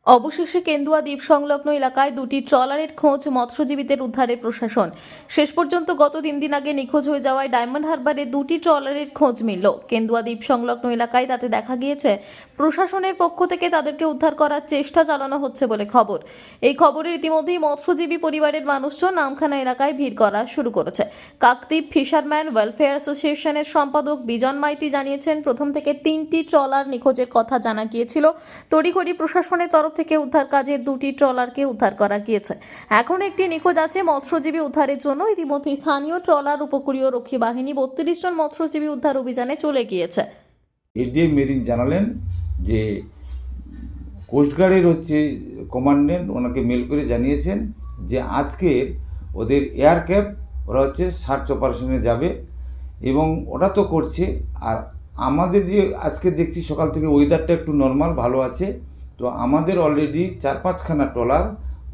অবশেষে কেন্দুয়া দ্বীপ সংলগ্ন এলাকায় দুটি ট্রলারের খোঁজ মৎস্যজীবীদের উদ্ধারে প্রশাসন। শেষ পর্যন্ত গত 3 দিন আগে নিখোঁজ হয়ে যাওয়ায় ডায়মন্ড হারবারে দুটি ট্রলারের খোঁজ মিলল। কেন্দুয়া দ্বীপ সংলগ্ন এলাকায় তাতে দেখা গিয়েছে প্রশাসনের পক্ষ থেকে তাদেরকে উদ্ধার করার চেষ্টা চালানো হচ্ছে বলে খবর। এই খবরের ইতিমধ্যেই মৎস্যজীবী পরিবারের মানুষজন নামখানা এলাকায় ভিড় করা শুরু করেছে। কাকদ্বীপ ফিশারম্যান ওয়েলফেয়ার অ্যাসোসিয়েশনের সম্পাদক বিজন মাইতি জানিয়েছেন, প্রথম থেকে 3টি ট্রলার নিখোঁজের কথা জানা গিয়েছিল। তড়িঘড়ি প্রশাসনের তরফ থেকে উদ্ধার কাজের দুটি ট্রলারকে উদ্ধার করা গিয়েছে। এখন একটি নিখোঁজ আছে। মৎস্যজীবী উদ্ধারের জন্য ইতিমধ্যে স্থানীয় ট্রলার, উপকূলীয় রক্ষী বাহিনী 32 জন মৎস্যজীবী উদ্ধার অভিযানে চলে গিয়েছে। এডিএম মেরিন জানালেন যে কোস্টগার্ডের কমান্ডেন্ট ওনাকে মেল করে জানিয়েছেন যে আজকের ওদের এয়ার ক্যাব ওরা সার্চ অপারেশনে যাবে এবং ওটা তো করছে। আর আমাদের যে আজকে দেখছি সকাল থেকে ওয়েদারটা একটু নর্মাল ভালো আছে, তো আমাদের অলরেডি 4-5খানা ট্রলার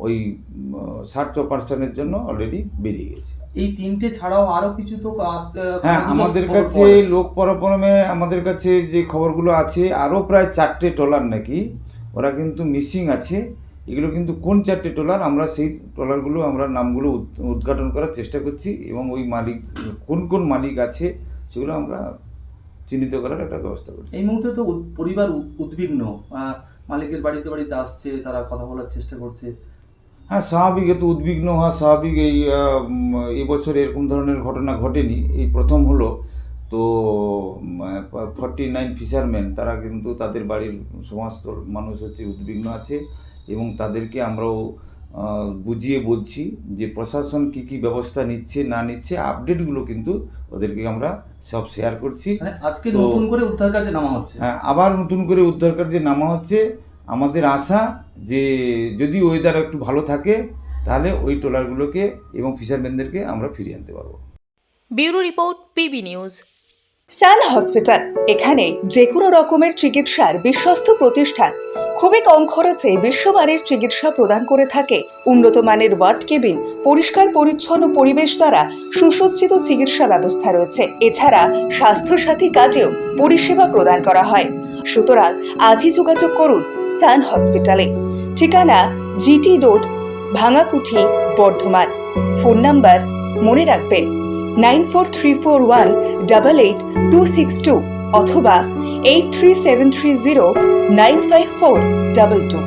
ওই সার্চ অপারেশনের জন্য অলরেডি বেরিয়ে গেছে। এই 3টে ছাড়াও আরও কিছু তো আসতে, হ্যাঁ, আমাদের কাছে লোক পরপরমে আমাদের কাছে যে খবরগুলো আছে আরও প্রায় 4টে ট্রলার নাকি ওরা কিন্তু মিসিং আছে। এগুলো কিন্তু কোন 4টে ট্রলার আমরা সেই ট্রলারগুলো আমরা নামগুলো উদ্ঘাটন করার চেষ্টা করছি এবং ওই মালিক কোন মালিক আছে সেগুলো আমরা চিহ্নিত করার একটা ব্যবস্থা করছি। এই মুহূর্তে তো পরিবার উদ্বিগ্ন, মালিকের বাড়িতে আসছে, তারা কথা বলার চেষ্টা করছে। হ্যাঁ, স্বাভাবিক, এত উদ্বিগ্ন হওয়া স্বাভাবিক। এই বছর এরকম ধরনের ঘটনা ঘটেনি, এই প্রথম হলো। তো 49 ফিশারম্যান তারা কিন্তু তাদের বাড়ির সমস্ত মানুষ উদ্বিগ্ন আছে এবং তাদেরকে আমরাও বুঝিয়ে বলছি যে প্রশাসন কী ব্যবস্থা নিচ্ছে না নিচ্ছে আপডেটগুলো কিন্তু ওদেরকে আমরা সব শেয়ার করছি। আজকে নতুন করে উদ্ধার কাজে নামা হচ্ছে। হ্যাঁ, আবার নতুন করে উদ্ধার কাজে নামা হচ্ছে। আমাদের আশা যে যদি ওয়েদার একটু ভালো থাকে তাহলে ওই ট্রলারগুলোকে এবং ফিশারম্যানদেরকে আমরা ফিরিয়ে আনতে পারবো। Bureau report, PB news. Sun hospital, এখানে যে কোনো রকমের চিকিৎসার বিশ্বস্ত প্রতিষ্ঠান। খুবই কম খরচে বিশ্বমানের চিকিৎসা প্রদান করে থাকে। উন্নত মানের ওয়ার্ড কেবিন, পরিষ্কার পরিচ্ছন্ন পরিবেশ দ্বারা সুসজ্জিত চিকিৎসা ব্যবস্থা রয়েছে। এছাড়া স্বাস্থ্যসাথী কাজেও পরিষেবা প্রদান করা হয়। সুতরাং আজই যোগাযোগ করুন সান হসপিটালে। ঠিকানা GT road, Bhangakuthi, Bardhaman. Phone number মনে রাখবেন 9434188262 অথবা 83730954222।